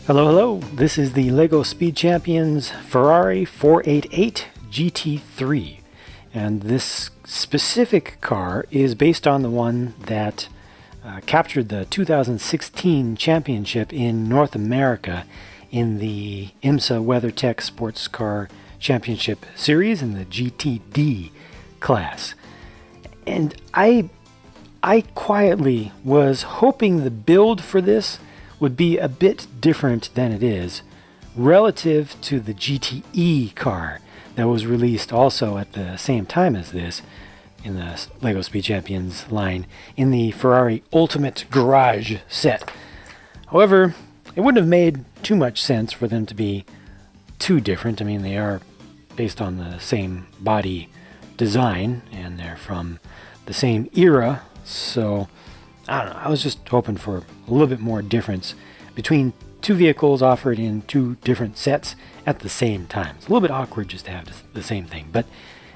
Hello, hello. This is the LEGO Speed Champions Ferrari 488 GT3. And this specific car is based on the one that captured the 2016 championship in North America in the IMSA WeatherTech Sports Car Championship Series in the GTD class. And I quietly was hoping the build for this would be a bit different than it is relative to the GTE car that was released also at the same time as this in the LEGO Speed Champions line in the Ferrari Ultimate Garage set. However, it wouldn't have made too much sense for them to be too different. I mean, they are based on the same body design and they're from the same era, so I don't know, I was just hoping for a little bit more difference between two vehicles offered in two different sets at the same time. It's a little bit awkward just to have the same thing, but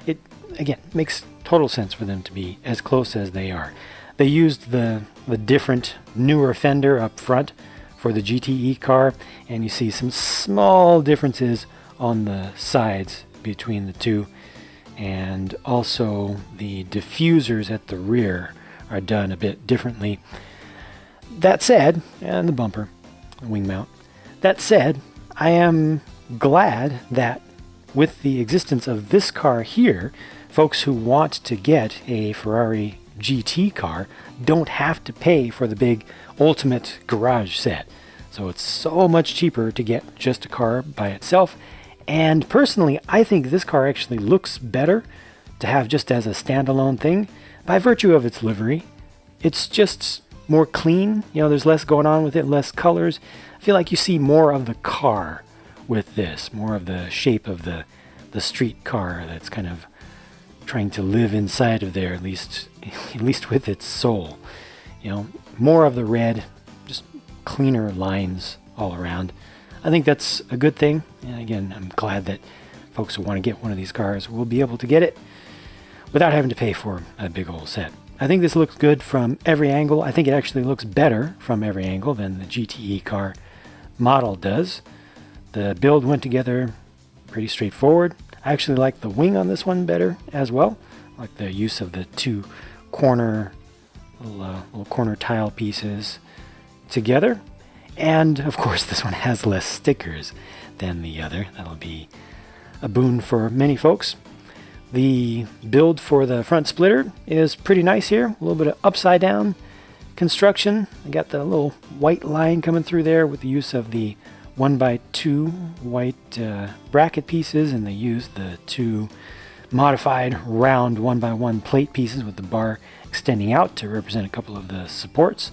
it, again, makes total sense for them to be as close as they are. They used the different newer fender up front for the GTE car, and you see some small differences on the sides between the two, and also the diffusers at the rear are done a bit differently. That said, and the bumper, the wing mount. That said, I am glad that with the existence of this car here, folks who want to get a Ferrari GT car don't have to pay for the big Ultimate Garage set. So it's so much cheaper to get just a car by itself. And personally, I think this car actually looks better to have just as a standalone thing by virtue of its livery. It's just more clean. You know, there's less going on with it, less colors. I feel like you see more of the car with this, more of the shape of the street car that's kind of trying to live inside of there, at least with its soul. You know, more of the red, just cleaner lines all around. I think that's a good thing. And again, I'm glad that folks who want to get one of these cars will be able to get it without having to pay for a big old set. I think this looks good from every angle. I think it actually looks better from every angle than the GTE car model does. The build went together pretty straightforward. I actually like the wing on this one better as well. I like the use of the two corner little corner tile pieces together. And of course this one has less stickers than the other. That'll be a boon for many folks. The build for the front splitter is pretty nice here. A little bit of upside down construction. I got the little white line coming through there with the use of the 1x2 white bracket pieces, and they used the two modified round 1x1 plate pieces with the bar extending out to represent a couple of the supports.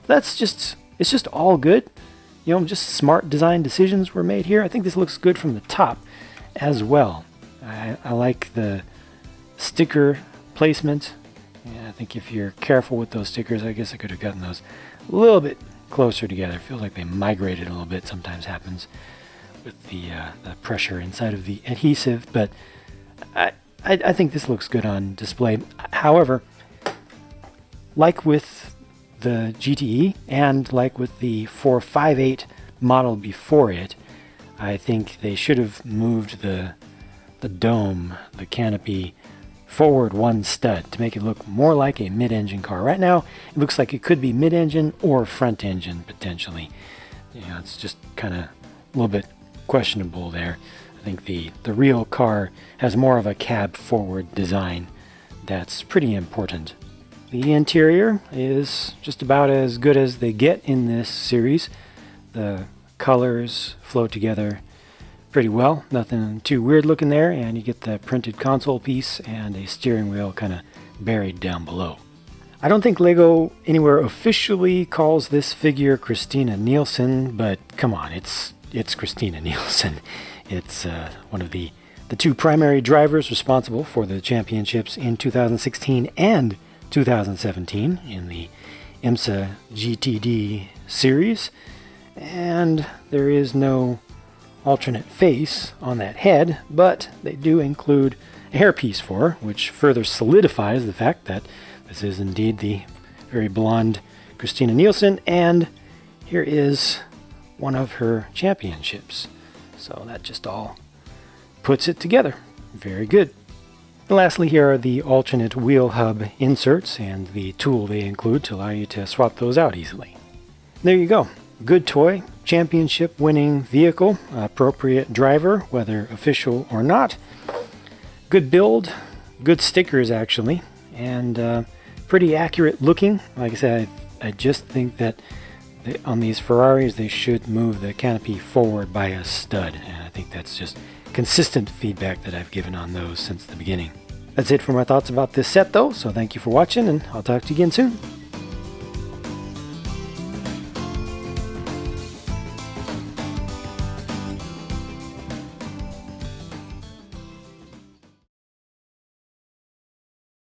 It's just all good. You know, just smart design decisions were made here. I think this looks good from the top as well. I like the sticker placement. Yeah, I think if you're careful with those stickers, I guess I could have gotten those a little bit closer together. Feels like they migrated a little bit. Sometimes happens with the pressure inside of the adhesive, but I think this looks good on display. However, like with the GTE and like with the 458 model before it, I think they should have moved the dome, the canopy, forward one stud to make it look more like a mid-engine car. Right now, it looks like it could be mid-engine or front engine potentially. You know, it's just kind of a little bit questionable there. I think the real car has more of a cab forward design. That's pretty important. The interior is just about as good as they get in this series. The colors flow together pretty well. Nothing too weird looking there, and you get the printed console piece and a steering wheel kind of buried down below. I don't think LEGO anywhere officially calls this figure Christina Nielsen, but come on, it's Christina Nielsen. It's one of the two primary drivers responsible for the championships in 2016 and 2017 in the IMSA GTD series, and there is no alternate face on that head, but they do include a hairpiece for her, which further solidifies the fact that this is indeed the very blonde Christina Nielsen. And here is one of her championships. So that just all puts it together. Very good. And lastly, here are the alternate wheel hub inserts and the tool they include to allow you to swap those out easily. There you go. Good toy, championship winning vehicle, appropriate driver, whether official or not. Good build, good stickers actually, and pretty accurate looking. Like I said, I just think that on these Ferraris they should move the canopy forward by a stud, and I think that's just consistent feedback that I've given on those since the beginning. That's it for my thoughts about this set though, so thank you for watching, and I'll talk to you again soon.